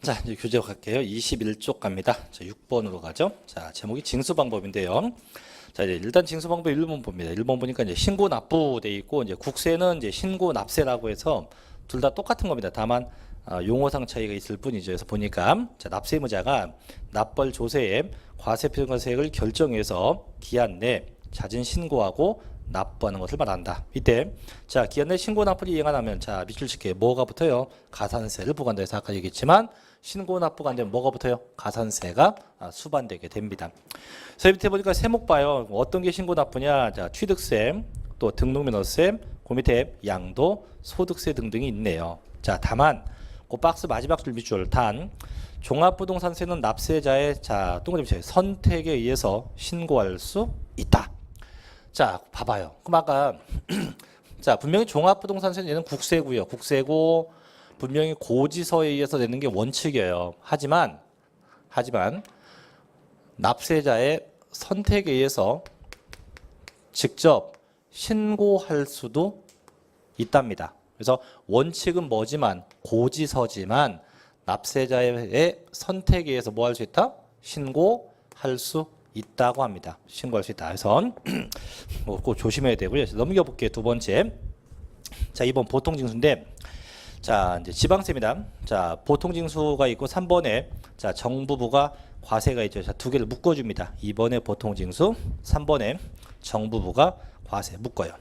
자, 이제 교재 갈게요. 21쪽 갑니다. 자, 6번으로 가죠. 자, 제목이 징수 방법인데요. 자, 이제 일단 징수 방법 1번 봅니다. 1번 보니까 이제 신고 납부 돼 있고, 이제 국세는 이제 신고 납세라고 해서 둘 다 똑같은 겁니다. 다만 용어상 차이가 있을 뿐이죠. 그래서 보니까 자, 납세 의무자가 납벌 조세액 과세표준세액을 결정해서 기한 내 자진 신고하고 납부하는 것을 말한다. 이때 자, 기한 내 신고 납부를 이행 안 하면 자, 밑줄 칠게요. 뭐가 붙어요? 가산세를 부과한다 해서 아까 얘기했지만 신고 납부가 안 되면 뭐가 붙어요? 가산세가 수반되게 됩니다. 그래서 밑에 보니까 세목 봐요. 어떤 게 신고 납부냐? 자, 취득세, 또 등록면허세, 그 밑에 양도, 소득세 등등이 있네요. 자, 다만 그 박스 마지막 줄 밑줄 단 종합부동산세는 납세자의 자, 동그라미 쳐요. 선택에 의해서 신고할 수 있다. 자, 봐봐요. 그럼 아까 자, 분명히 종합부동산세는 얘는 국세고요. 국세고 분명히 고지서에 의해서 내는 게 원칙이에요. 하지만 납세자의 선택에 의해서 직접 신고할 수도 있답니다. 그래서 원칙은 뭐지만 고지서지만 납세자의 선택에 의해서 뭐 할 수 있다? 신고할 수 있다고 합니다. 신고할 수 있다. 그래서 꼭 조심해야 되고요. 넘겨볼게요. 두 번째. 자, 2번 보통징수인데 자, 이제 지방세입니다. 자, 보통징수가 있고 3번에 자, 정부부가 과세가 있죠. 자, 두 개를 묶어줍니다. 2번에 보통징수, 3번에 정부부가 과세 묶어요.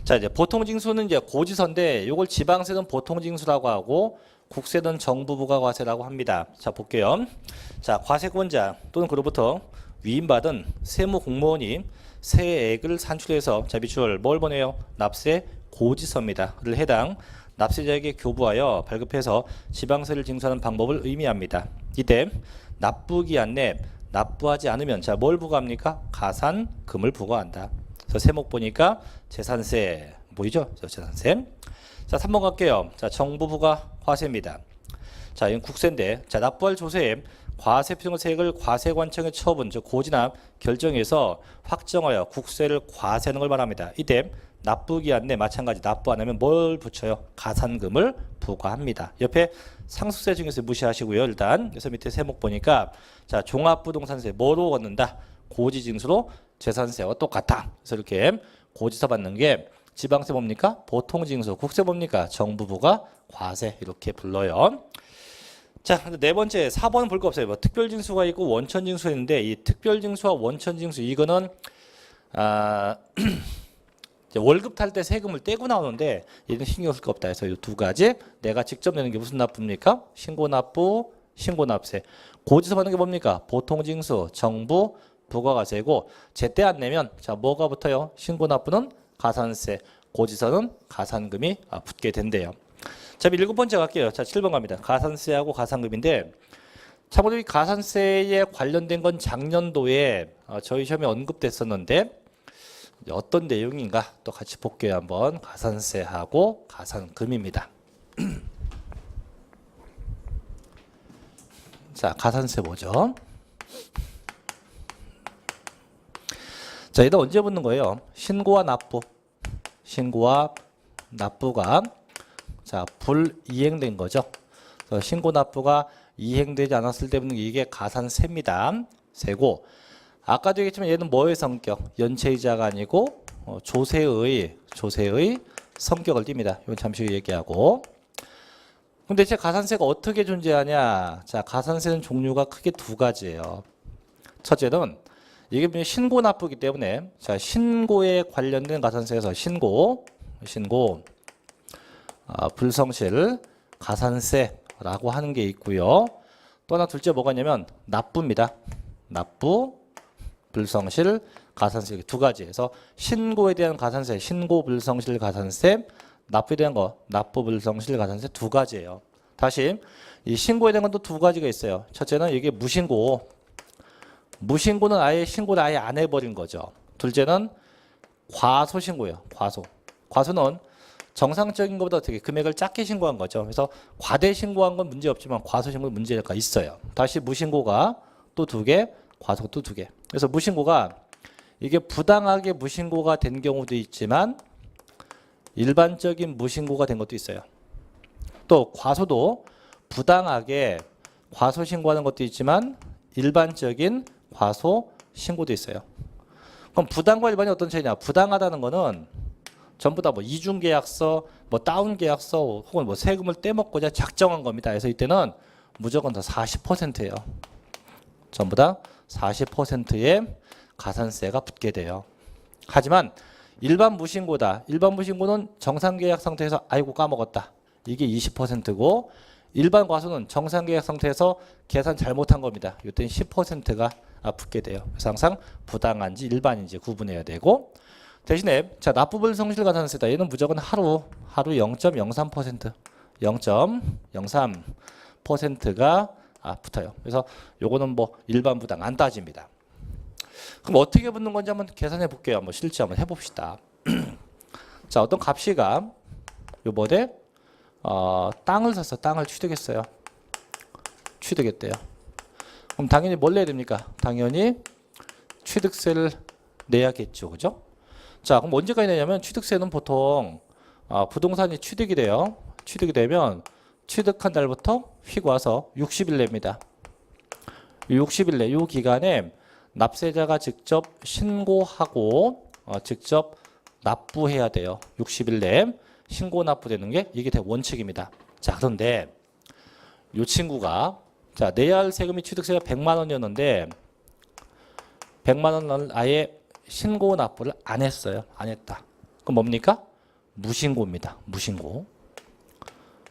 자, 이제 보통징수는 이제 고지서인데 이걸 지방세는 보통징수라고 하고 국세는 정부부가 과세라고 합니다. 자, 볼게요. 자, 과세권자 또는 그로부터 위임받은 세무 공무원이 세액을 산출해서 자, 밑줄 뭘 보내요? 납세 고지서입니다.를 해당 납세자에게 교부하여 발급해서 지방세를 징수하는 방법을 의미합니다. 이때 납부기한 내 납부하지 않으면 자, 뭘 부과합니까? 가산금을 부과한다. 그래서 세목 보니까 재산세 보이죠? 재산세. 자, 3번 갈게요. 자, 정부부가 과세입니다. 자, 이건 국세인데 자, 납부할 조세에 과세표준세액을 과세관청에 처분 즉 고지납 결정해서 확정하여 국세를 과세하는 걸 말합니다. 이때 납부기한 내 마찬가지 납부 안 하면 뭘 붙여요? 가산금을 부과합니다. 옆에 상속세 중에서 무시하시고요. 일단 그래서 밑에 세목 보니까 자, 종합부동산세 뭐로 얻는다? 고지징수로 재산세와 똑같다. 그래서 이렇게 고지서 받는 게 지방세 뭡니까? 보통징수. 국세 뭡니까? 정부부가 과세 이렇게 불러요. 자, 네 번째 4번은 볼 거 없어요. 뭐 특별징수가 있고 원천징수가 있는데 이 특별징수와 원천징수 이거는 월급 탈 때 세금을 떼고 나오는데 얘는 신경 쓸 거 없다 해서 이 두 가지 내가 직접 내는 게 무슨 납부입니까? 신고납부, 신고납세. 고지서 받는 게 뭡니까? 보통징수, 정부, 부가가세고 제때 안 내면 자, 뭐가 붙어요? 신고납부는 가산세, 고지서는 가산금이 붙게 된대요. 자, 7번째 갈게요. 자, 7번 갑니다. 가산세하고 가산금인데 참고로 이 가산세에 관련된 건 작년도에 저희 시험에 언급됐었는데 어떤 내용인가 또 같이 볼게요. 한번 가산세하고 가산금입니다. 자, 가산세 뭐죠? 자, 얘는 언제 붙는 거예요? 신고와 납부. 신고와 납부가 자, 불이행된 거죠. 그래서 신고 납부가 이행되지 않았을 때 붙는 게 이게 가산세입니다. 세고 아까도 얘기했지만 얘는 뭐의 성격? 연체이자가 아니고 조세의 성격을 띱니다. 이건 잠시 후에 얘기하고. 근데 제 가산세가 어떻게 존재하냐? 자, 가산세는 종류가 크게 두 가지예요. 첫째는 이게 신고 납부이기 때문에 자, 신고에 관련된 가산세에서 신고 불성실 가산세라고 하는 게 있고요. 또 하나 둘째 뭐가 있냐면 납부입니다. 납부, 불성실, 가산세 두 가지. 그래서 신고에 대한 가산세, 신고 불성실 가산세, 납부에 대한 거, 납부 불성실 가산세 두 가지예요. 다시 이 신고에 대한 건 또 두 가지가 있어요. 첫째는 이게 무신고. 무신고는 아예 신고를 아예 안 해버린 거죠. 둘째는 과소신고예요. 과소는 정상적인 것보다 되게 금액을 작게 신고한 거죠. 그래서 과대 신고한 건 문제 없지만 과소신고는 문제가 있어요. 다시 무신고가 또 두 개, 과소가 또 두 개. 그래서 무신고가 이게 부당하게 무신고가 된 경우도 있지만 일반적인 무신고가 된 것도 있어요. 또 과소도 부당하게 과소 신고하는 것도 있지만 일반적인 과소 신고도 있어요. 그럼 부당과 일반이 어떤 차이냐? 부당하다는 거는 전부 다 뭐 이중 계약서, 뭐 다운 계약서 혹은 뭐 세금을 떼먹고자 작정한 겁니다. 그래서 이때는 무조건 다 40%예요. 전부 다 40%의 가산세가 붙게 돼요. 하지만 일반 무신고다. 일반 무신고는 정상계약 상태에서 아이고 까먹었다. 이게 20%고 일반 과소는 정상계약 상태에서 계산 잘못한 겁니다. 이때는 10%가 붙게 돼요. 그래서 항상 부당한지 일반인지 구분해야 되고 대신에 자 납부불성실 가산세다. 얘는 무조건 하루 0.03% 0.03%가 붙어요. 그래서 요거는 뭐 일반 부당 안 따집니다. 그럼 어떻게 붙는 건지 한번 계산해 볼게요. 한번 실제 한번 해봅시다. 자 어떤 값이가 요번에 땅을 샀어. 땅을 취득했어요. 취득했대요. 그럼 당연히 뭘 내야 됩니까? 당연히 취득세를 내야겠죠. 그죠? 자, 그럼 언제까지 내냐면 취득세는 보통 부동산이 취득이 돼요. 취득이 되면 취득한 날부터 휙 와서 60일 냅니다. 60일 내 이 기간에 납세자가 직접 신고하고 직접 납부해야 돼요. 60일 내에 신고 납부되는 게 이게 원칙입니다. 자, 그런데 이 친구가 자, 내야 할 세금이 취득세가 100만 원이었는데 100만 원을 아예 신고 납부를 안 했어요. 안 했다. 그럼 뭡니까? 무신고입니다. 무신고.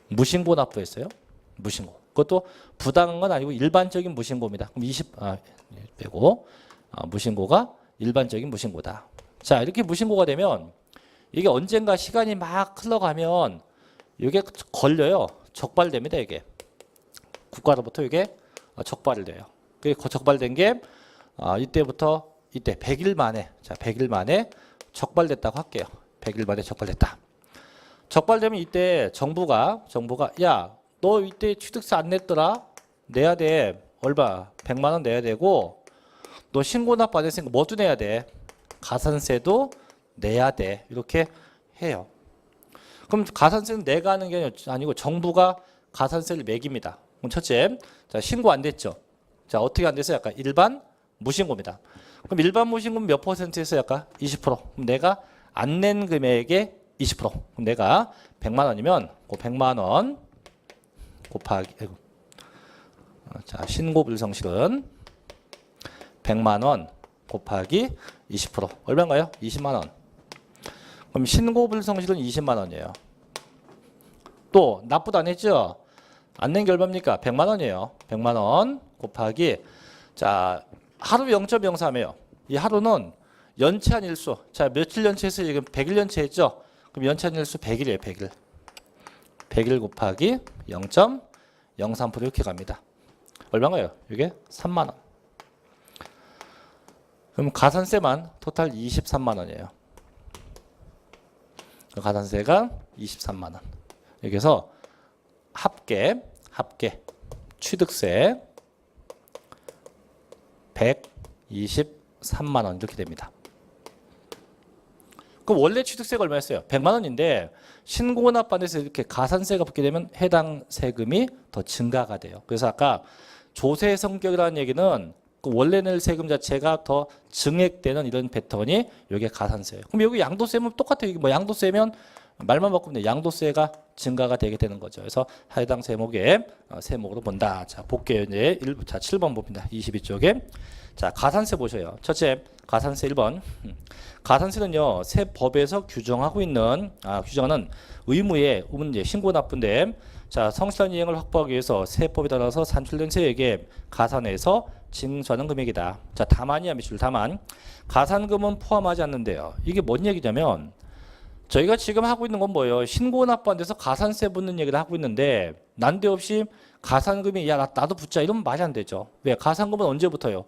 무신고 납부했어요. 무신고. 그것도 부당한 건 아니고 일반적인 무신고입니다. 그럼 20 빼고 무신고가 일반적인 무신고다. 자, 이렇게 무신고가 되면 이게 언젠가 시간이 막 흘러가면 이게 걸려요. 적발됩니다. 이게 국가로부터 이게 적발이 돼요. 그 적발된 게 이때부터 이때 100일 만에 자 100일 만에 적발됐다고 할게요. 100일 만에 적발됐다. 적발되면 이때 정부가 야 너 이때 취득세 안 냈더라. 내야 돼. 얼마? 100만 원 내야 되고 너 신고 납부 안 했으니까 뭐도 내야 돼. 가산세도 내야 돼. 이렇게 해요. 그럼 가산세는 내가 하는 게 아니고 정부가 가산세를 매깁니다. 그럼 첫째, 자 신고 안 됐죠. 자 어떻게 안 됐어요? 약간 일반 무신고입니다. 그럼 일반 무신고는 몇 %에서 약간 20%. 그럼 내가 안 낸 금액의 20%. 그럼 내가 100만 원이면 그 100만 원 곱하기 자 신고 불성실은 100만 원 곱하기 20% 얼마인가요? 20만 원. 그럼 신고 불성실은 20만 원이에요. 또 납부도 안 했죠? 안 낸 게 얼마입니까? 100만 원이에요. 100만 원 곱하기 자 하루 0.03이에요. 이 하루는 연체한 일수. 자 며칠 연체해서 지금 100일 연체했죠? 그럼 연체한 일수 100일이에요. 100일. 100일 곱하기 0.03% 이렇게 갑니다. 얼마인가요? 이게 3만 원. 그럼 가산세만 토탈 23만 원이에요. 가산세가 23만 원. 여기서 합계 취득세 123만 원 이렇게 됩니다. 그럼 원래 취득세가 얼마였어요? 100만 원인데 신고 납부에서 이렇게 가산세가 붙게 되면 해당 세금이 더 증가가 돼요. 그래서 아까 조세 성격이라는 얘기는 그 원래 낼 세금 자체가 더 증액되는 이런 패턴이 여기에 가산세예요. 그럼 여기 양도세면 똑같아요. 여기 뭐 양도세면 말만 바꾸면 양도세가 증가가 되게 되는 거죠. 그래서 해당 세목에 세목으로 본다. 자, 볼게요. 이제 7번 봅니다. 22쪽에. 자, 가산세 보셔요. 첫째, 가산세 1번. 가산세는요, 세법에서 규정하고 있는, 규정하는 의무의 문제, 신고 납부인데, 자, 성실한 이행을 확보하기 위해서 세법에 따라서 산출된 세액에 가산해서 징수하는 금액이다. 자, 다만이야, 밑줄 다만. 가산금은 포함하지 않는데요. 이게 뭔 얘기냐면, 저희가 지금 하고 있는 건 뭐예요? 신고 납부 안 돼서 가산세 붙는 얘기를 하고 있는데, 난데없이 가산금이, 야, 나도 붙자. 이러면 말이 안 되죠. 왜? 가산금은 언제부터요?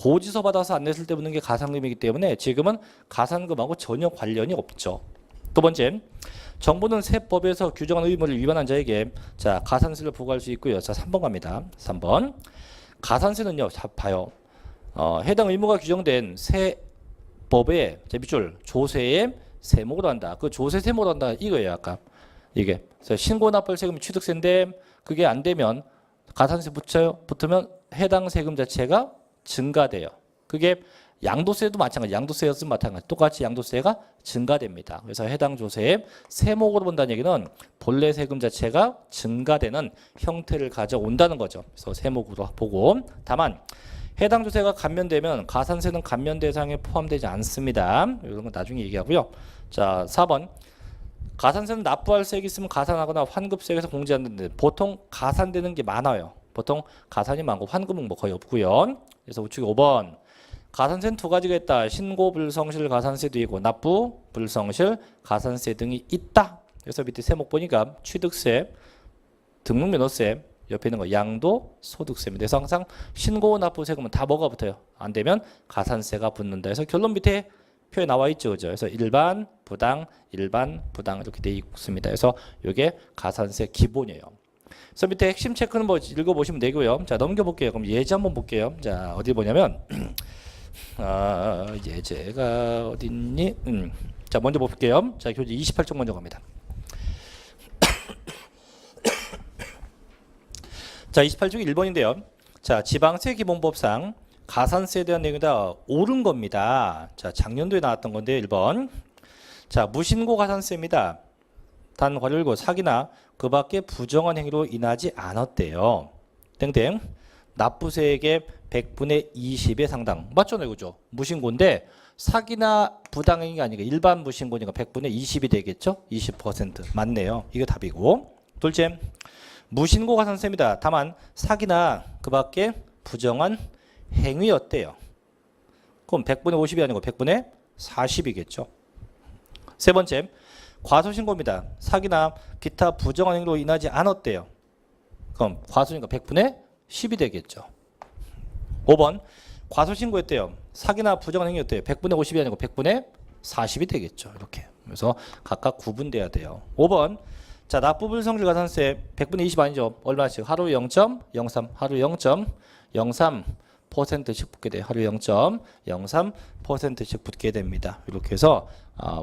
고지서 받아서 안 냈을 때 붙는 게 가산금이기 때문에 지금은 가산금하고 전혀 관련이 없죠. 두 번째, 정부는 세법에서 규정한 의무를 위반한 자에게 자 가산세를 부과할 수 있고요. 자 3번 갑니다. 3번 가산세는요. 자 봐요. 해당 의무가 규정된 세법의 밑줄 조세의 세목으로 한다. 그 조세 세목으로 한다 이거예요. 아까 이게 신고 납부할 세금이 취득세인데 그게 안 되면 가산세 붙으면 해당 세금 자체가 증가돼요. 그게 양도세도 마찬가지, 양도세였으면 마찬가지, 똑같이 양도세가 증가됩니다. 그래서 해당 조세의 세목으로 본다는 얘기는 본래 세금 자체가 증가되는 형태를 가져온다는 거죠. 그래서 세목으로 보고, 다만 해당 조세가 감면되면 가산세는 감면 대상에 포함되지 않습니다. 이런 건 나중에 얘기하고요. 자, 4번. 가산세는 납부할 세액이 있으면 가산하거나 환급세액에서 공제하는데 보통 가산되는 게 많아요. 보통 가산이 많고 환급은 뭐 거의 없고요. 그래서 우측에 5번. 가산세는 두 가지가 있다. 신고 불성실 가산세도 있고 납부 불성실 가산세 등이 있다. 그래서 밑에 세목 보니까 취득세, 등록면허세, 옆에 있는 거 양도 소득세입니다. 그래서 항상 신고 납부 세금은 다 뭐가 붙어요? 안 되면 가산세가 붙는다. 그래서 결론 밑에 표에 나와 있죠, 그죠? 그래서 일반 부당 이렇게 돼 있습니다. 그래서 이게 가산세 기본이에요. 그래서 밑에 핵심 체크는 뭐 읽어보시면 되고요. 자, 넘겨볼게요. 그럼 예제 한번 볼게요. 자, 어디 보냐면 예제가 어딨니? 자, 먼저 볼게요. 자, 교재 28쪽 먼저 갑니다. 자, 28쪽이 1번인데요. 자, 지방세 기본법상 가산세에 대한 내용이 다 옳은 겁니다. 자, 작년도에 나왔던 건데 1번. 자, 무신고 가산세입니다. 단 괄호 사기나 그 밖에 부정한 행위로 인하지 않았대요. 땡땡. 납부세액의 100분의 20의 상당. 맞잖아요, 그죠? 무신고인데 사기나 부당행위가 아니고 일반 무신고니까 100분의 20이 되겠죠? 20% 맞네요. 이게 답이고. 둘째, 무신고 가산세입니다. 다만 사기나 그 밖에 부정한 행위였대요. 그럼 100분의 50이 아니고 100분의 40이겠죠. 세 번째, 과소신고입니다. 사기나 기타 부정한 행위로 인하지 않았대요. 그럼 과소니까 100분의 10이 되겠죠. 5번, 과소신고였대요. 사기나 부정한 행위였대요. 100분의 50이 아니고 100분의 40이 되겠죠. 이렇게. 그래서 각각 구분돼야 돼요. 5번, 자, 납부불성실 가산세 100분의 20 아니죠. 얼마씩? 하루 0.03, 하루 0.03%씩 붙게 돼요. 하루 0.03%씩 붙게 됩니다. 이렇게 해서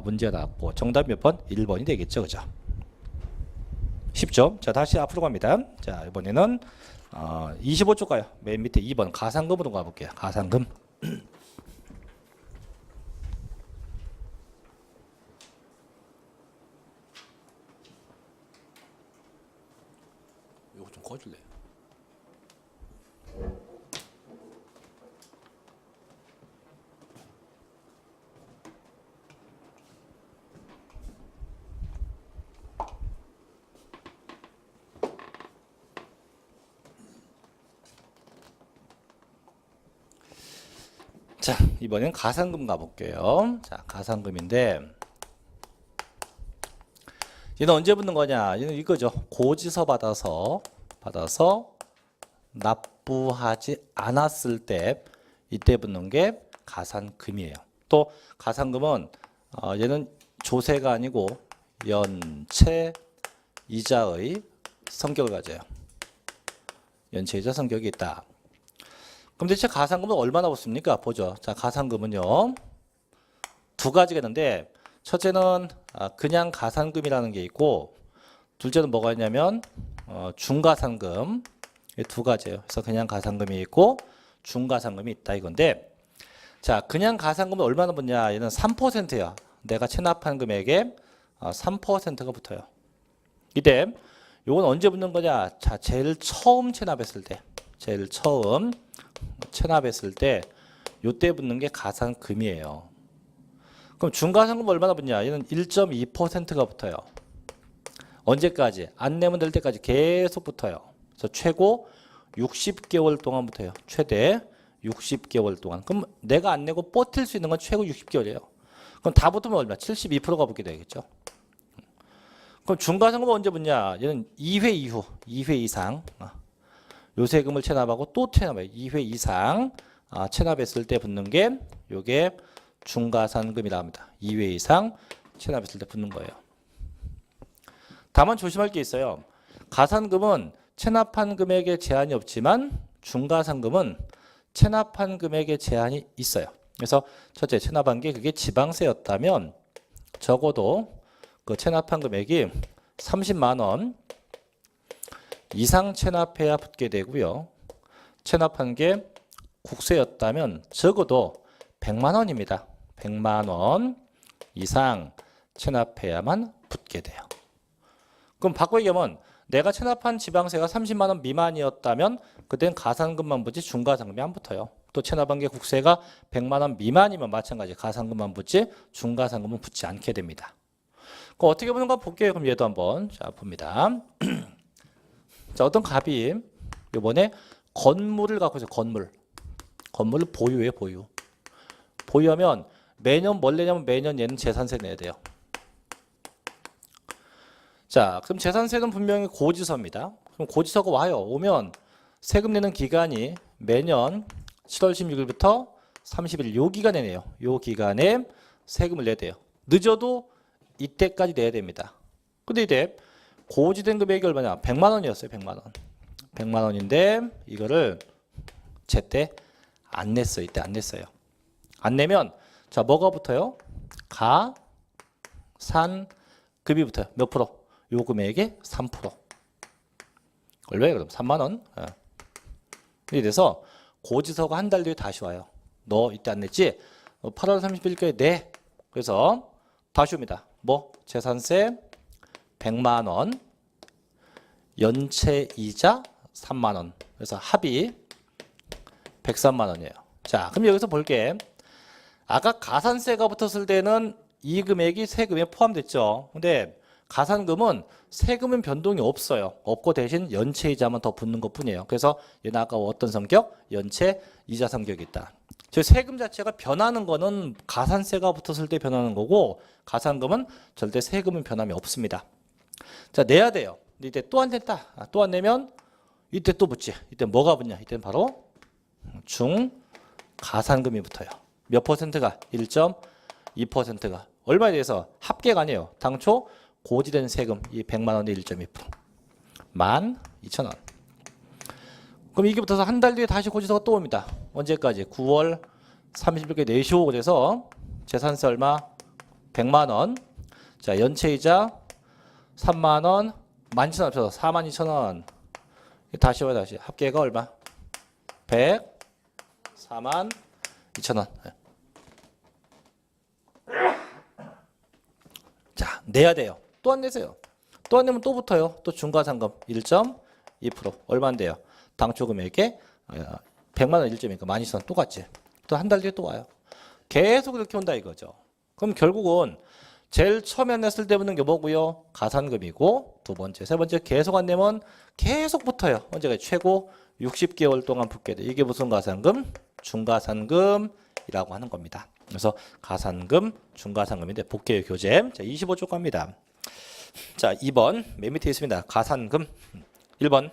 문제가 나왔고 정답 몇 번? 1번이 되겠죠. 그죠? 쉽죠? 자, 다시 앞으로 갑니다. 자, 이번에는 25쪽 가요. 맨 밑에 2번 가산금으로 가볼게요. 가산금. 이거 좀 꺼줄래요? 자, 이번엔 가산금 가볼게요. 자, 가산금인데 얘는 언제 붙는 거냐? 얘는 이거죠. 고지서 받아서 납부하지 않았을 때 이때 붙는 게 가산금이에요. 또 가산금은 얘는 조세가 아니고 연체 이자의 성격을 가져요. 연체 이자 성격이 있다. 그럼 대체 가산금은 얼마나 붙습니까? 보죠. 자, 가산금은요 두 가지가 있는데 첫째는 그냥 가산금이라는 게 있고 둘째는 뭐가 있냐면 중가산금. 이 두 가지예요. 그래서 그냥 가산금이 있고 중가산금이 있다 이건데, 자, 그냥 가산금은 얼마나 붙냐? 얘는 3%야. 내가 체납한 금액에 3%가 붙어요. 이때 요건 언제 붙는 거냐? 자, 제일 처음 체납했을 때, 제일 처음 체납했을 때 요때 붙는 게 가산금이에요. 그럼 중가산금 얼마나 붙냐? 얘는 1.2%가 붙어요. 언제까지? 안 내면 될 때까지 계속 붙어요. 그래서 최고 60개월 동안 붙어요. 최대 60개월 동안. 그럼 내가 안 내고 버틸 수 있는 건 최고 60개월이에요. 그럼 다 붙으면 얼마? 72%가 붙게 되겠죠. 그럼 중가산금은 언제 붙냐? 얘는 2회 이후, 2회 이상 요 세금을 체납하고 또 체납해요. 2회 이상 체납했을 때 붙는 게 요게 중가산금이라 합니다. 2회 이상 체납했을 때 붙는 거예요. 다만 조심할 게 있어요. 가산금은 체납한 금액에 제한이 없지만 중가산금은 체납한 금액에 제한이 있어요. 그래서 첫째, 체납한 게 그게 지방세였다면 적어도 그 체납한 금액이 30만 원 이상 체납해야 붙게 되고요. 체납한 게 국세였다면 적어도 100만 원입니다. 100만 원 이상 체납해야만 붙게 돼요. 그럼 바꿔 얘기하면 내가 체납한 지방세가 30만 원 미만이었다면 그땐 가산금만 붙지 중과상금이 안 붙어요. 또 체납한 게 국세가 100만 원 미만이면 마찬가지 가산금만 붙지 중과상금은 붙지 않게 됩니다. 그럼 어떻게 보는가 볼게요. 그럼 얘도 한번 자 봅니다. 자, 어떤 갑이 이번에 건물을 갖고 있어요. 건물을 보유해요. 보유하면 매년 뭘 내냐면 매년 얘는 재산세 내야 돼요. 자, 그럼 재산세는 분명히 고지서입니다. 그럼 고지서가 와요. 오면 세금 내는 기간이 매년 7월 16일부터 30일 요 기간에 내요. 요 기간에 세금을 내야 돼요. 늦어도 이때까지 내야 됩니다. 근데 이때 고지된 금액이 얼마냐? 100만 원이었어요. 100만 원. 100만 원인데 이거를 제때 안 냈어요. 이때 안 냈어요. 안 내면 자, 뭐가 붙어요? 가산금이 붙어요. 몇 프로? 요 금액의 3%. 얼마예요? 그럼 3만 원. 이렇게 돼서 고지서가 한 달 뒤에 다시 와요. 너 이때 안 냈지? 8월 30일까지 내. 그래서 다시 옵니다. 뭐? 재산세 100만 원, 연체이자 3만 원. 그래서 합이 103만 원이에요. 자, 그럼 여기서 볼게. 아까 가산세가 붙었을 때는 이 금액이 세금에 포함됐죠. 근데 가산금은 세금은 변동이 없어요. 없고 대신 연체이자만 더 붙는 것 뿐이에요. 그래서 얘는 아까 어떤 성격? 연체이자 성격이 있다. 즉 세금 자체가 변하는 거는 가산세가 붙었을 때 변하는 거고 가산금은 절대 세금은 변함이 없습니다. 자, 내야 돼요. 근데 이때 또 안 냈다. 또 안 내면 이때 또 붙지. 이때 뭐가 붙냐? 이때는 바로 중가산금이 붙어요. 몇 퍼센트가? 1.2%가. 얼마에 대해서? 합계가 아니에요. 당초 고지된 세금 이 100만 원의 1.2%. 12,000원. 그럼 이게 붙어서 한 달 뒤에 다시 고지서가 또 옵니다. 언제까지? 9월 30일까지 내시오고 돼서 재산세 얼마? 100만 원. 자, 연체이자 3만 원, 12,000원 합쳐서 42,000원. 다시 와요, 다시. 합계가 얼마? 104만2천원. 자, 내야 돼요. 또 안 내세요. 또 안 내면 또 붙어요. 또 중과상금 1.2%. 얼마인데요? 당초 금액에 100만 원 1.2니까 12,000원 똑같지. 또 한 달 뒤에 또 와요. 계속 이렇게 온다 이거죠. 그럼 결국은 제일 처음에 냈을 때 붙는 게 뭐고요? 가산금이고 두 번째, 세 번째 계속 안 내면 계속 붙어요. 언제가 최고 60개월 동안 붙게 돼. 이게 무슨 가산금? 중가산금이라고 하는 겁니다. 그래서 가산금, 중가산금인데 볼게요. 교재. 자, 25쪽 갑니다. 자, 2번 맨 밑에 있습니다. 가산금. 1번.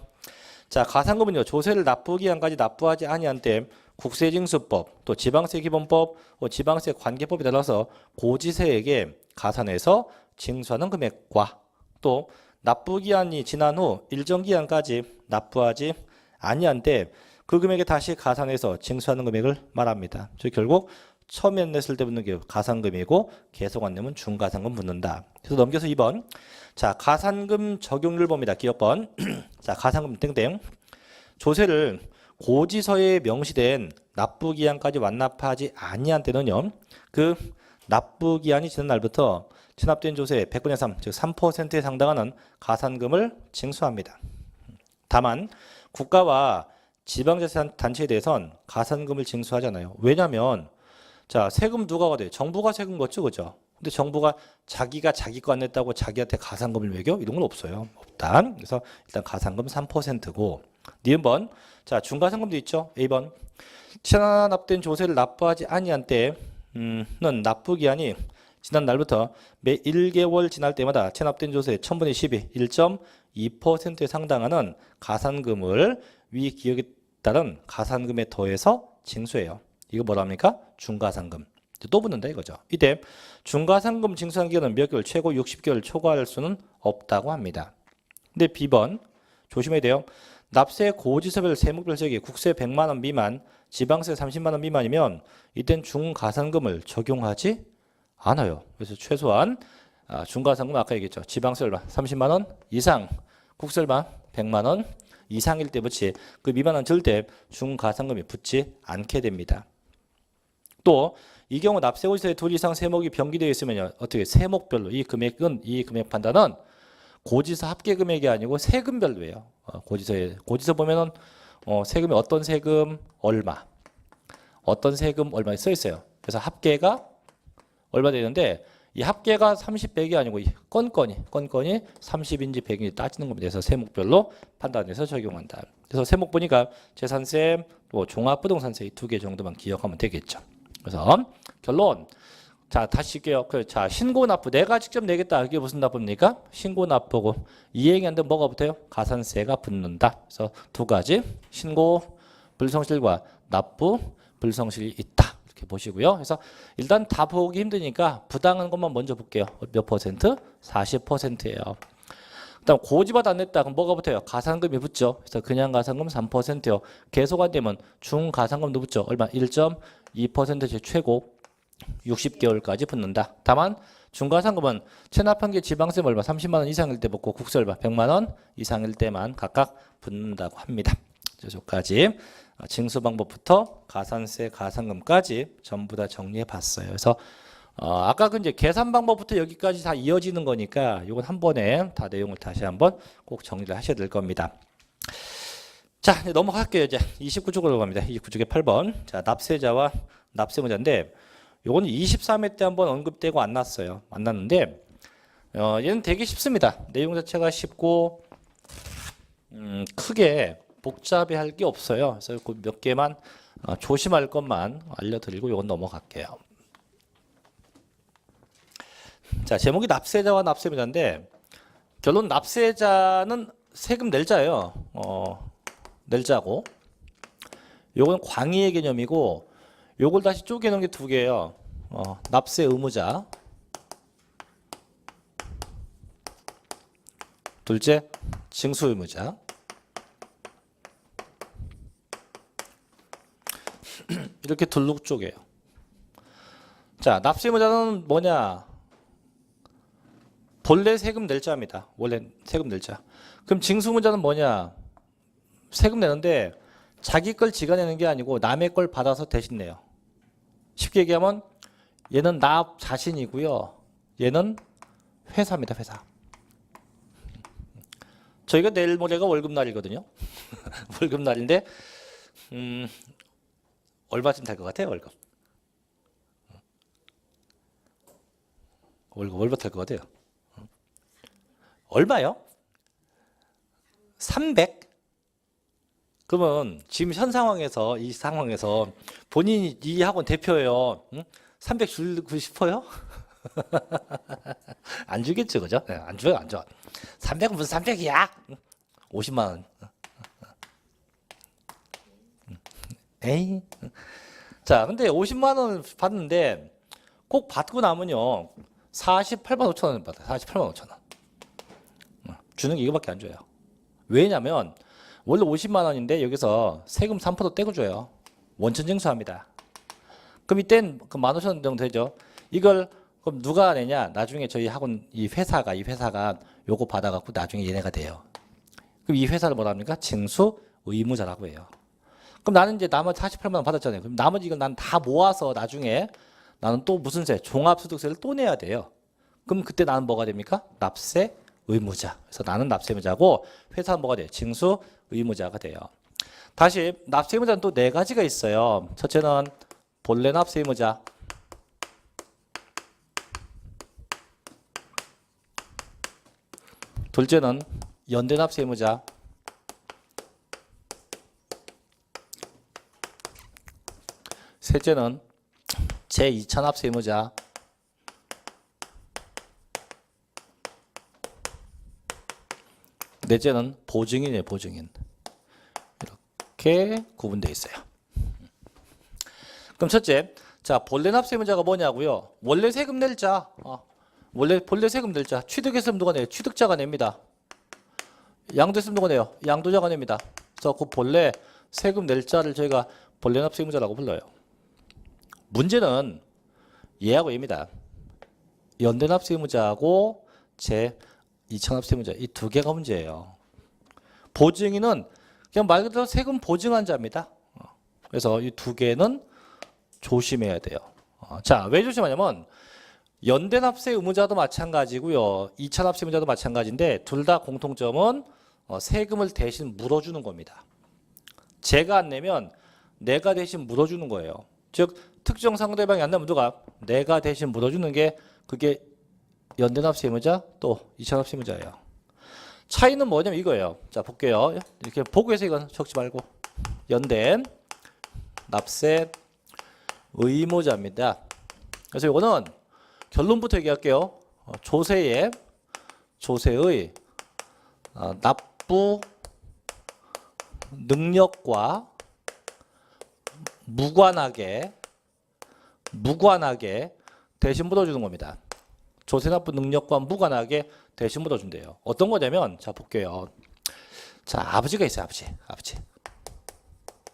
자, 가산금은요. 조세를 납부기한까지 납부하지 아니한 때 국세징수법, 또 지방세기본법, 지방세 관계법에 따라서 고지세에게 가산해서 징수하는 금액과 또 납부기한이 지난 후 일정 기한까지 납부하지 아니한 때 그 금액에 다시 가산해서 징수하는 금액을 말합니다. 즉 결국 처음에 냈을 때 붙는 게 가산금이고 계속 안 내면 중가산금 붙는다. 그래서 넘겨서 2번. 자, 가산금 적용률 봅니다. 기업번. 자, 가산금 땡땡. 조세를 고지서에 명시된 납부기한까지 완납하지 아니한 때는요. 그 납부기한이 지난 날부터 체납된 조세의 100분의 3, 즉 3%에 상당하는 가산금을 징수합니다. 다만 국가와 지방자치단체에 대해선 가산금을 징수하잖아요. 왜냐하면 자, 세금 누가 걷어요? 정부가 세금 걷죠, 그죠? 근데 정부가 자기가 자기 거 안 냈다고 자기한테 가산금을 매겨? 이런 건 없어요. 없다. 그래서 일단 가산금 3%고 니은번. 자, 중가산금도 있죠. A번. 체납된 조세를 납부하지 아니한 때는 납부기한이 지난 날부터 매 1개월 지날 때마다 체납된 조세 1000분의 12, 1.2%에 상당하는 가산금을 위 기억에 따른 가산금에 더해서 징수해요. 이거 뭐랍니까? 중가산금. 또 붙는다 이거죠. 이때 중가산금 징수한 기간은 몇 개월? 최고 60개월 초과할 수는 없다고 합니다. 근데 B번 조심해야 돼요. 납세 고지서별 세목별 세계 국세 100만 원 미만, 지방세 30만 원 미만이면 이땐 중가산금을 적용하지 않아요. 그래서 최소한 중가산금 아까 얘기했죠. 지방세 얼마? 30만 원 이상, 국세 얼마? 100만 원 이상일 때 붙이 그 미만은 절대 중가상금이 붙지 않게 됩니다. 또 이 경우 납세고지서에 둘 이상 세목이 병기되어 있으면 어떻게 세목별로 이 금액 판단은 고지서 합계 금액이 아니고 세금별로예요. 고지서 보면은 세금이 어떤 세금 얼마, 어떤 세금 얼마 써 있어요. 그래서 합계가 얼마 되는데 이 합계가 30, 100이 아니고 건건이 30인지 100인지 따지는 겁니다. 그래서 세목별로 판단해서 적용한다. 그래서 세목 보니까 재산세, 또 종합부동산세 이 두 개 정도만 기억하면 되겠죠. 그래서 결론. 자, 다시 할게요. 자, 신고납부. 내가 직접 내겠다. 이게 무슨 납부입니까? 신고납부고. 이행이 안 되면 뭐가 붙어요? 가산세가 붙는다. 그래서 두 가지. 신고 불성실과 납부 불성실이 있다. 이렇게 보시고요. 그래서 일단 다 보기 힘드니까 부당한 것만 먼저 볼게요. 몇 퍼센트? 40%예요. 그다음 고지받아 안 냈다. 그럼 뭐가 붙어요? 가산금이 붙죠. 그래서 그냥 가산금 3%요. 계속 안 되면 중가산금도 붙죠. 얼마? 1.2% 최고 60개월까지 붙는다. 다만 중가상금은 체납한 게 지방세 얼마 30만 원 이상일 때 붙고 국세 얼마 100만 원 이상일 때만 각각 붙는다고 합니다. 여기까지 징수 방법부터 가산세, 가산금까지 전부 다 정리해 봤어요. 그래서 아까 그 이제 계산 방법부터 여기까지 다 이어지는 거니까 이건 한 번에 다 내용을 다시 한번 꼭 정리를 하셔야 될 겁니다. 자, 이제 넘어갈게요. 이제 29쪽으로 갑니다. 29쪽에 8번. 자, 납세자와 납세무자인데 요거는 23회 때 한번 언급되고 안 났어요. 안 났는데 얘는 되게 쉽습니다. 내용 자체가 쉽고 크게 복잡해할 게 없어요. 그래서 그 몇 개만 조심할 것만 알려드리고 요건 넘어갈게요. 자, 제목이 납세자와 납세무자인데 결론 납세자는 세금 낼 자예요. 낼 자고 요건 광의의 개념이고 요걸 다시 쪼개놓은 게 두 개예요. 납세 의무자. 둘째, 징수 의무자. 이렇게 둘로 쪼개요. 자, 납세 의무자는 뭐냐? 본래 세금 낼 자입니다. 원래 세금 낼 자. 그럼 징수 의무자는 뭐냐? 세금 내는데 자기 걸 지가 내는 게 아니고 남의 걸 받아서 대신 내요. 쉽게 얘기하면 얘는 나 자신이고요. 얘는 회사입니다. 회사. 저희가 내일 모레가 월급날이거든요. 월급날인데 얼마쯤 될 것 같아요? 월급 될 것 같아요. 얼마요? 300? 그러면 지금 현 상황에서 이 상황에서 본인이 이 학원 대표예요. 300 주고 싶어요? 안 주겠죠, 그죠? 네, 안 줘요, 안 줘. 300은 무슨 300이야? 50만 원. 에이. 자, 근데 50만 원 받는데 꼭 받고 나면요 48만 5천 원 받아요. 48만 5천 원. 주는 게 이거밖에 안 줘요. 왜냐면 원래 50만 원인데 여기서 세금 3% 떼고 줘요. 원천 징수합니다. 그럼 이땐 그 15,000원 정도 되죠. 이걸 그럼 누가 내냐? 나중에 저희 학원 이 회사가 요거 받아갖고 나중에 얘네가 돼요. 그럼 이 회사를 뭐라 합니까? 징수 의무자라고 해요. 그럼 나는 이제 나머지 48만 원 받았잖아요. 그럼 나머지 이걸 난 다 모아서 나중에 나는 또 무슨 세? 종합소득세를 또 내야 돼요. 그럼 그때 나는 뭐가 됩니까? 납세 의무자. 그래서 나는 납세 의무자고 회사는 뭐가 돼요? 징수 의무자가 돼요. 다시 납세 의무자는 또 네 가지가 있어요. 첫째는 본래 납세 의무자. 둘째는 연대 납세 의무자. 셋째는 제2차 납세 의무자. 넷째는 보증인이에요. 보증인. 이렇게 구분되어 있어요. 그럼 첫째, 자 본래 납세 의무자가 뭐냐고요? 원래 세금 낼 자. 본래 세금 낼 자. 취득했으면 누가 내요? 취득자가 냅니다. 양도했으면 누가 내요? 양도자가 냅니다. 그래서 그 본래 세금 낼 자를 저희가 본래 납세 의무자라고 불러요. 문제는 얘하고 얘입니다. 연대 납세 의무자하고 제2차 납세 의무자 이 두 개가 문제예요. 보증인은 그냥 말 그대로 세금 보증한 자입니다. 그래서 이 두 개는 조심해야 돼요. 자, 왜 조심하냐면 연대납세 의무자도 마찬가지고요. 2차 납세 의무자도 마찬가지인데 둘 다 공통점은 세금을 대신 물어주는 겁니다. 제가 안 내면 내가 대신 물어주는 거예요. 즉 특정 상대방이 안 내면 누가 내가 대신 물어주는 게 그게 연대납세 의무자 또 2차 납세 의무자예요. 차이는 뭐냐면 이거예요. 자, 볼게요. 이렇게 보고해서 이건 적지 말고 연대 납세 의무자입니다. 그래서 이거는 결론부터 얘기할게요. 조세의 납부 능력과 무관하게 대신 물어주는 겁니다. 조세 납부 능력과 무관하게 대신 물어준대요. 어떤 거냐면 자 볼게요. 자, 아버지가 있어요.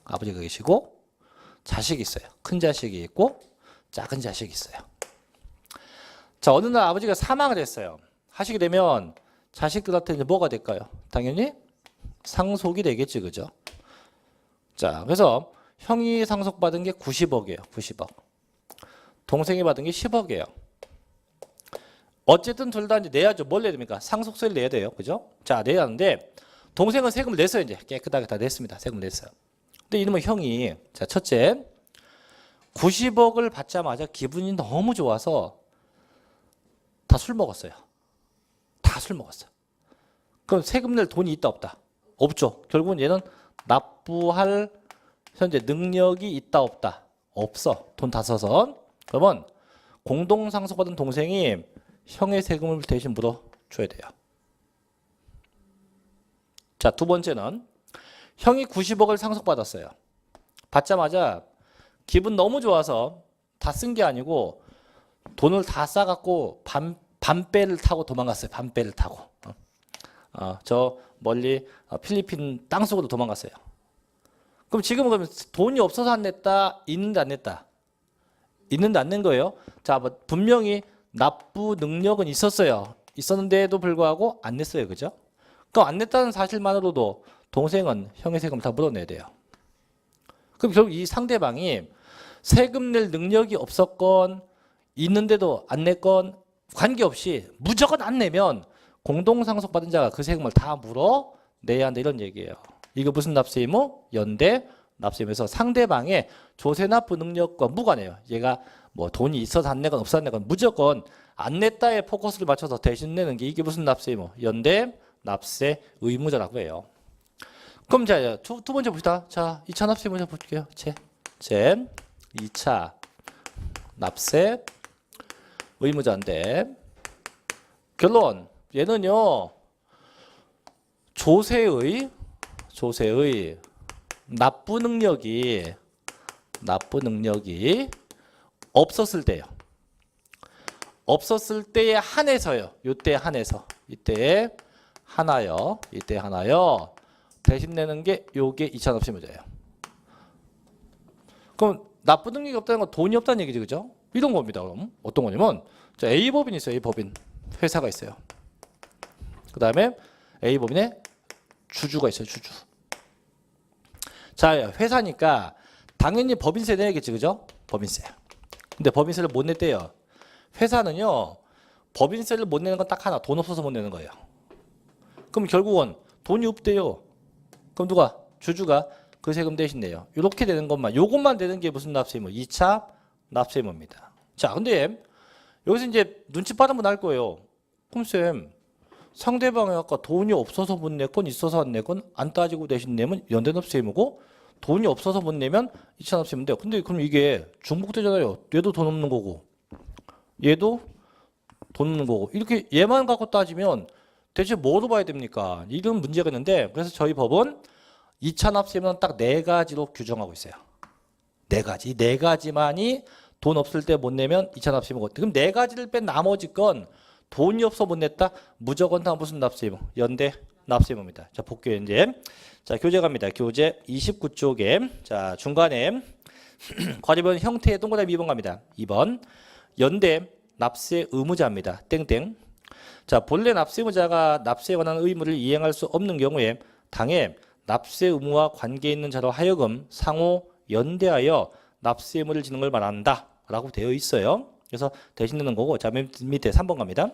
아버지가 계시고 자식이 있어요. 큰 자식이 있고 작은 자식이 있어요. 자, 어느 날 아버지가 사망을 했어요. 하시게 되면 자식들한테 이제 뭐가 될까요? 당연히 상속이 되겠지, 그죠? 자, 그래서 형이 상속받은 게 90억이에요. 90억. 동생이 받은 게 10억이에요. 어쨌든 둘 다 이제 내야죠. 뭘 내야 됩니까? 상속세를 내야 돼요. 그죠? 자, 내야 하는데 동생은 세금을 냈어요. 이제 깨끗하게 다 냈습니다. 세금을 냈어요. 근데 이놈의 형이 자, 첫째 90억을 받자마자 기분이 너무 좋아서 다 술 먹었어요. 다 술 먹었어요. 그럼 세금 낼 돈이 있다 없다? 없죠. 결국은 얘는 납부할 현재 능력이 있다 없다? 없어. 돈 다 써서. 그러면 공동상속받은 동생이 형의 세금을 대신 물어줘야 돼요. 자, 두 번째는 형이 90억을 상속받았어요. 받자마자 기분 너무 좋아서 다 쓴 게 아니고 돈을 다 싸갖고 반배를 타고 도망갔어요. 반배를 타고. 저 멀리 필리핀 땅속으로 도망갔어요. 그럼 지금은 그러면 돈이 없어서 안 냈다? 있는데 안 냈다? 있는데 안 낸 거예요. 자, 분명히 납부 능력은 있었어요. 있었는데도 불구하고 안 냈어요. 그죠? 그럼 안 냈다는 사실만으로도 동생은 형의 세금을 다 물어내야 돼요. 그럼 결국 이 상대방이 세금 낼 능력이 없었건 있는데도 안 냈건 관계없이 무조건 안 내면 공동상속받은 자가 그 세금을 다 물어내야 한다 이런 얘기예요. 이거 무슨 납세 의무? 연대 납세 의무에서 상대방의 조세 납부 능력과 무관해요. 얘가 뭐 돈이 있어서 안 내건 없어서 안 내건 무조건 안 냈다에 포커스를 맞춰서 대신 내는 게 이게 무슨 납세 의무? 연대 납세 의무자라고 해요. 그럼 자, 두 번째 봅시다. 자, 2차 납세 의무자 볼게요. 제 2차 납세 의무자인데 결론 얘는요 조세의 납부 능력이 없었을 때요. 없었을 때에 한해서요. 이때 한해서 이때 하나요. 대신 내는 게 요게 2차 납세 의무자예요. 그럼 납부 능력이 없다는 건 돈이 없다는 얘기죠. 그죠? 이런 겁니다. 그럼 어떤 거냐면 자, A법인이 있어요. A법인. 회사가 있어요. 그 다음에 A법인에 주주가 있어요. 주주. 자, 회사니까 당연히 법인세 내야겠지. 그죠? 법인세. 근데 법인세를 못 냈대요. 회사는요. 법인세를 못 내는 건 딱 하나. 돈 없어서 못 내는 거예요. 그럼 결국은 돈이 없대요. 그럼 누가? 주주가 그 세금 대신 내요. 이렇게 되는 것만. 요것만 되는 게 무슨 납세 의무? 2차 납세 의무입니다. 자, 근데 여기서 이제 눈치 빠르면 알 거예요. 그럼 쌤, 상대방이 아까 돈이 없어서 못 냈건 있어서 안 냈건 안 따지고 대신 내면 연대납세 의무고 돈이 없어서 못 내면 2차 납세 의무인데 근데 그럼 이게 중복되잖아요. 얘도 돈 없는 거고 얘도 돈 없는 거고 이렇게 얘만 갖고 따지면 대체 뭐로 봐야 됩니까? 이런 문제가 있는데 그래서 저희 법은 2차 납세 의무는 딱 4가지로 규정하고 있어요. 4가지. 4가지만이 돈 없을 때 못 내면 2차 납세 의무고 그럼 4가지를 뺀 나머지 건 돈이 없어 못 냈다? 무조건 다 무슨 납세 의무? 연대 납세 의무입니다. 자, 볼게요, 이제. 자, 교재 갑니다. 교재 29쪽에. 자, 중간에 과제본 형태의 동그라미 2번 갑니다. 2번. 연대 납세 의무자입니다. 땡땡. 자, 본래 납세 의무자가 납세에 관한 의무를 이행할 수 없는 경우에 당해 납세 의무와 관계 있는 자로 하여금 상호 연대하여 납세 의무를 지는 걸 말한다 라고 되어 있어요. 그래서 대신 넣는 거고, 자 밑에 3번 갑니다.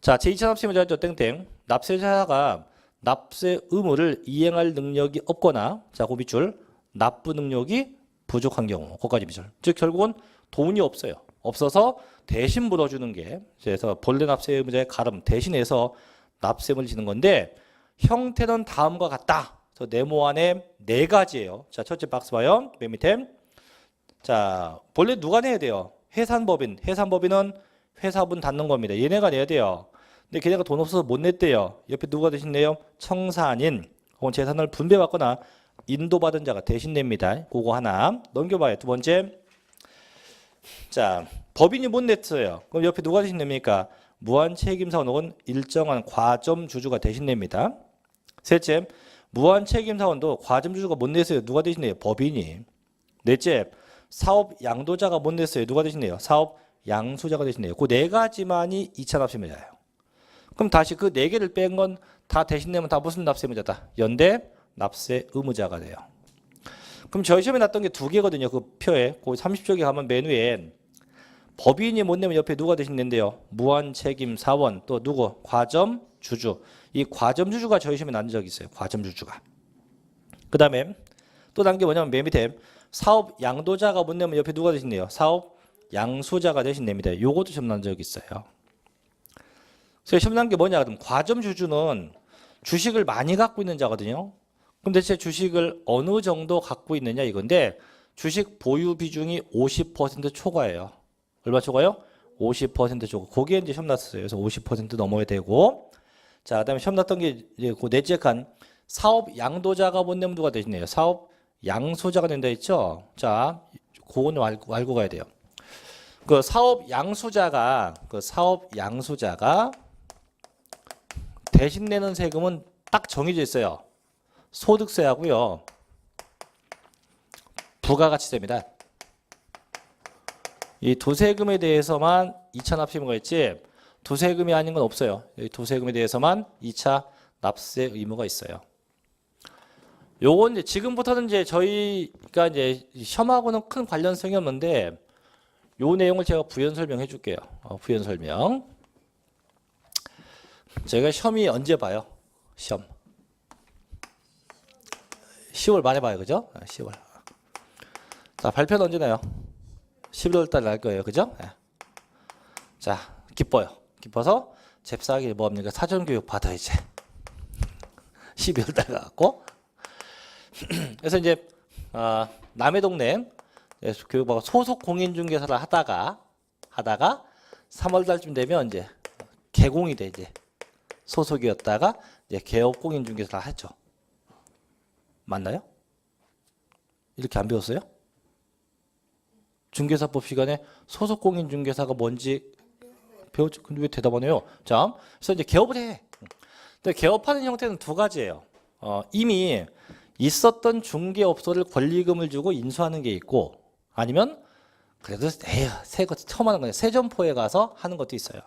자, 제2차 납세 의무자죠. 땡땡. 납세자가 납세 의무를 이행할 능력이 없거나, 자, 그 밑줄 납부 능력이 부족한 경우, 거기까지 밑줄. 즉 결국은 돈이 없어요. 없어서 대신 물어주는 게, 그래서 본래 납세 의무자의 가름 대신해서 납세 의무를 지는 건데, 형태는 다음과 같다. 그래서 네모안에 4가지예요. 자, 첫째 박스 봐요. 맨 밑에. 자, 본래 누가 내야 돼요? 해산법인. 해산법인은 회사분 닫는 겁니다. 얘네가 내야 돼요. 근데 걔네가 돈 없어서 못 냈대요. 옆에 누가 대신 내요? 청산인 혹은 재산을 분배받거나 인도받은 자가 대신 냅니다. 그거 하나 넘겨봐요. 두 번째, 자, 법인이 못 냈어요. 그럼 옆에 누가 대신 냅니까? 무한책임사원 혹은 일정한 과점주주가 대신 냅니다. 셋째, 무한책임사원도 과점주주가 못 냈어요. 누가 대신 내요? 법인이. 넷째, 사업 양도자가 못 냈어요. 누가 대신 내요? 사업 양수자가 대신 내요. 그 4가지만이 2차 납세의무자예요. 그럼 다시 그 4개를 뺀 건 다 대신 내면 다 무슨 납세의무자다? 연대 납세 의무자가 돼요. 그럼 저희 시험에 났던 게 2개거든요. 그 표에. 그 30쪽에 가면 맨 위에 법인이 못 내면 옆에 누가 대신 낸대요? 무한책임사원, 또 누구? 과점주주. 이 과점주주가 저희 시험에 난 적이 있어요. 과점주주가. 그 다음에 또 난 게 뭐냐면 맨 밑에 사업 양도자가 못 내면 옆에 누가 대신 내요? 사업 양수자가 대신 냅니다. 요것도 시험 난 적이 있어요. 그래서 시험 난 게 뭐냐 그러면 과점주주는 주식을 많이 갖고 있는 자거든요. 그럼 대체 주식을 어느 정도 갖고 있느냐 이건데, 주식 보유 비중이 50% 초과예요. 얼마 초과요? 50% 초과. 거기에 이제 시험 났었어요. 그래서 50% 넘어야 되고, 자, 그다음에 시험 났던 게 이제 그 넷째 칸 사업 양도자가 못 내면 누가 대신해요? 사업 양수자가 된다 했죠. 자, 그거는 알고 가야 돼요. 그 사업 양수자가 대신 내는 세금은 딱 정해져 있어요. 소득세하고요, 부가가치세입니다. 이 두 세금에 대해서만 2차 납세 의무가 있지, 두 세금이 아닌 건 없어요. 이 두 세금에 대해서만 2차 납세 의무가 있어요. 요건 이제 지금부터는 이제 저희가 이제 시험하고는 큰 관련성이 없는데, 요 내용을 제가 부연 설명해 줄게요. 부연 설명. 제가 시험이 언제 봐요? 시험 10월 말에 봐요. 그죠? 10월. 자, 발표는 언제 나요? 11월 달에 날 거예요. 그죠? 네. 자, 기뻐요. 기뻐서 잽싸게 뭐합니까? 사전교육 받아 이제 12월 달에 가고. 그래서 이제 남의 동네 교육하고 소속 공인중개사를 하다가 3월 달쯤 되면 이제 개공이 돼. 이제 소속이었다가 이제 개업 공인중개사를 하죠. 맞나요? 이렇게 안 배웠어요? 중개사법 시간에 소속 공인중개사가 뭔지 배웠죠. 근데 왜 대답 안 해요? 자, 그래서 이제 개업을 해. 근데 개업하는 형태는 2가지예요. 이미 있었던 중개업소를 권리금을 주고 인수하는 게 있고, 아니면 그래도 새 거 처음 하는 거예요. 새 점포에 가서 하는 것도 있어요.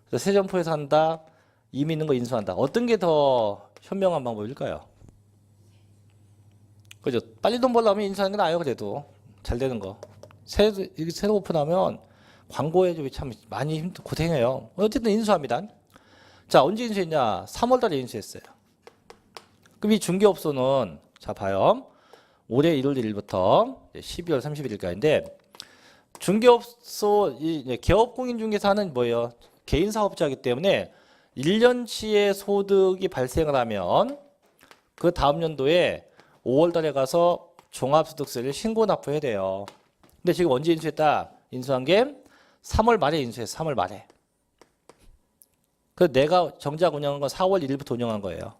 그래서 새 점포에서 한다, 이미 있는 거 인수한다. 어떤 게 더 현명한 방법일까요? 그죠? 빨리 돈 벌려면 인수하는 게 나아요. 그래도 잘 되는 거. 새로 오픈하면 광고에 참 많이 고생해요. 어쨌든 인수합니다. 자, 언제 인수했냐? 3월 달에 인수했어요. 그럼 이 중개업소는, 자, 봐요. 올해 1월 1일부터 12월 31일까지인데, 중개업소, 개업공인중개사는 뭐예요? 개인 사업자이기 때문에 1년치의 소득이 발생을 하면 그 다음 연도에 5월 달에 가서 종합소득세를 신고 납부해야 돼요. 근데 지금 언제 인수했다? 인수한 게 3월 말에 인수했어. 3월 말에. 그래서 내가 정작 운영한 건 4월 1일부터 운영한 거예요.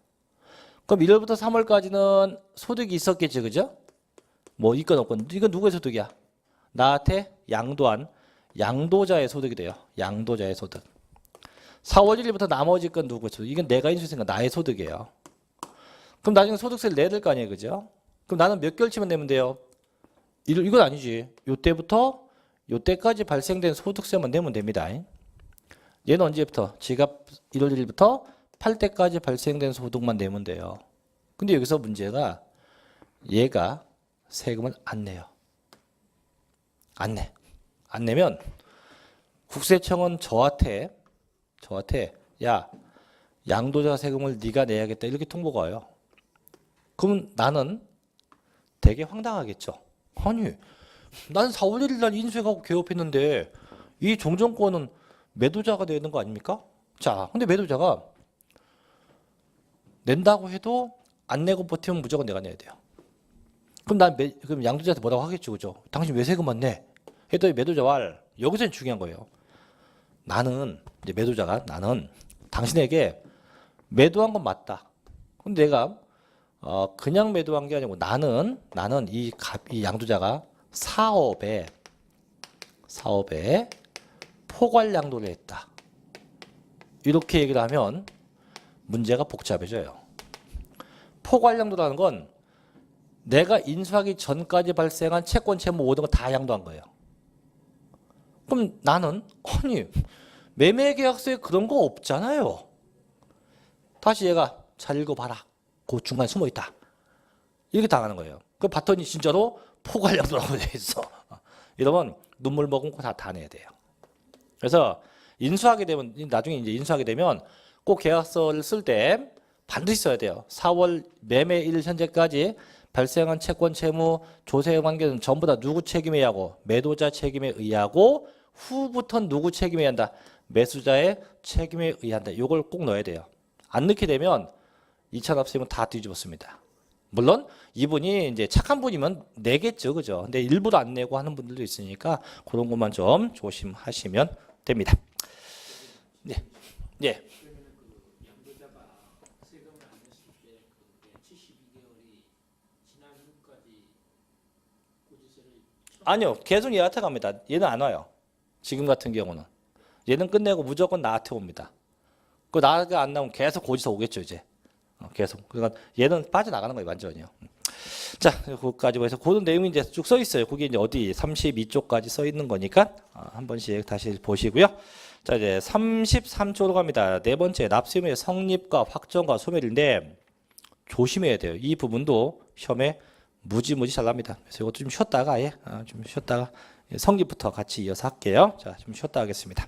그럼 1월부터 3월까지는 소득이 있었겠지, 그죠? 뭐 있건 없건. 이건 누구의 소득이야? 나한테 양도한 양도자의 소득이 돼요. 양도자의 소득. 4월 1일부터 나머지 건 누구의 소득? 이건 내가 인수했으니까 나의 소득이에요. 그럼 나중에 소득세를 내야 될 거 아니에요, 그죠? 그럼 나는 몇 개월치만 내면 돼요? 이건 아니지. 요때부터 요때까지 발생된 소득세만 내면 됩니다. 얘는 언제부터? 지갑 1월 1일부터 팔 때까지 발생된 소득만 내면 돼요. 근데 여기서 문제가 얘가 세금을 안 내요. 안 내. 안 내면 국세청은 저한테 야, 양도자 세금을 네가 내야겠다 이렇게 통보가 와요. 그럼 나는 되게 황당하겠죠. 아니, 나는 4월 1일 날 인수해가고 개업했는데 이 종전권은 매도자가 내는 거 아닙니까? 자, 근데 매도자가 낸다고 해도 안 내고 버티면 무조건 내가 내야 돼요. 그럼 양도자한테 뭐라고 하겠죠, 그죠? 당신 왜 세금만 내? 했더니 매도자 말 여기서 중요한 거예요. 나는 이제 매도자가 나는 당신에게 매도한 건 맞다. 근데 내가 그냥 매도한 게 아니고 나는 이 양도자가 사업에 포괄 양도를 했다. 이렇게 얘기를 하면 문제가 복잡해져요. 포괄 양도라는 건 내가 인수하기 전까지 발생한 채권, 채무 모든 거 다 양도한 거예요. 그럼 나는 아니 매매계약서에 그런 거 없잖아요. 다시 얘가 잘 읽어봐라. 그 중간에 숨어있다. 이렇게 당하는 거예요. 그 봤더니 진짜로 포괄 양도라고 돼 있어. 이러면 눈물 머금고 다 내야 돼요. 그래서 인수하게 되면 나중에 이제 인수하게 되면 꼭 계약서를 쓸 때 반드시 써야 돼요. 4월 매매일 현재까지 발생한 채권, 채무, 조세 관계는 전부 다 누구 책임에 의하고 매도자 책임에 의하고 후부터는 누구 책임에 의한다. 매수자의 책임에 의한다. 이걸 꼭 넣어야 돼요. 안 넣게 되면 2차 납세금은 다 뒤집었습니다. 물론 이분이 이제 착한 분이면 내겠죠, 그죠? 근데 일부러 안 내고 하는 분들도 있으니까 그런 것만 좀 조심하시면 됩니다. 네, 네. 아니요, 계속 얘한테 갑니다. 얘는 안 와요. 지금 같은 경우는 얘는 끝내고 무조건 나한테 옵니다. 그 나가 안 나오면 계속 고지서 오겠죠, 이제. 계속. 그러니까 얘는 빠져나가는 거예요, 완전히요. 자, 거기까지 해서 그런 내용이 이제 쭉 써 있어요. 그게 이제 어디 32쪽까지 써 있는 거니까 한 번씩 다시 보시고요. 자, 이제 33쪽으로 갑니다. 네 번째 납세의무의 성립과 확정과 소멸인데 조심해야 돼요. 이 부분도 시험에 무지 잘 납니다. 그래서 이것도 좀 쉬었다가 좀 쉬었다가 성립부터 같이 이어서 할게요. 자, 좀 쉬었다 하겠습니다.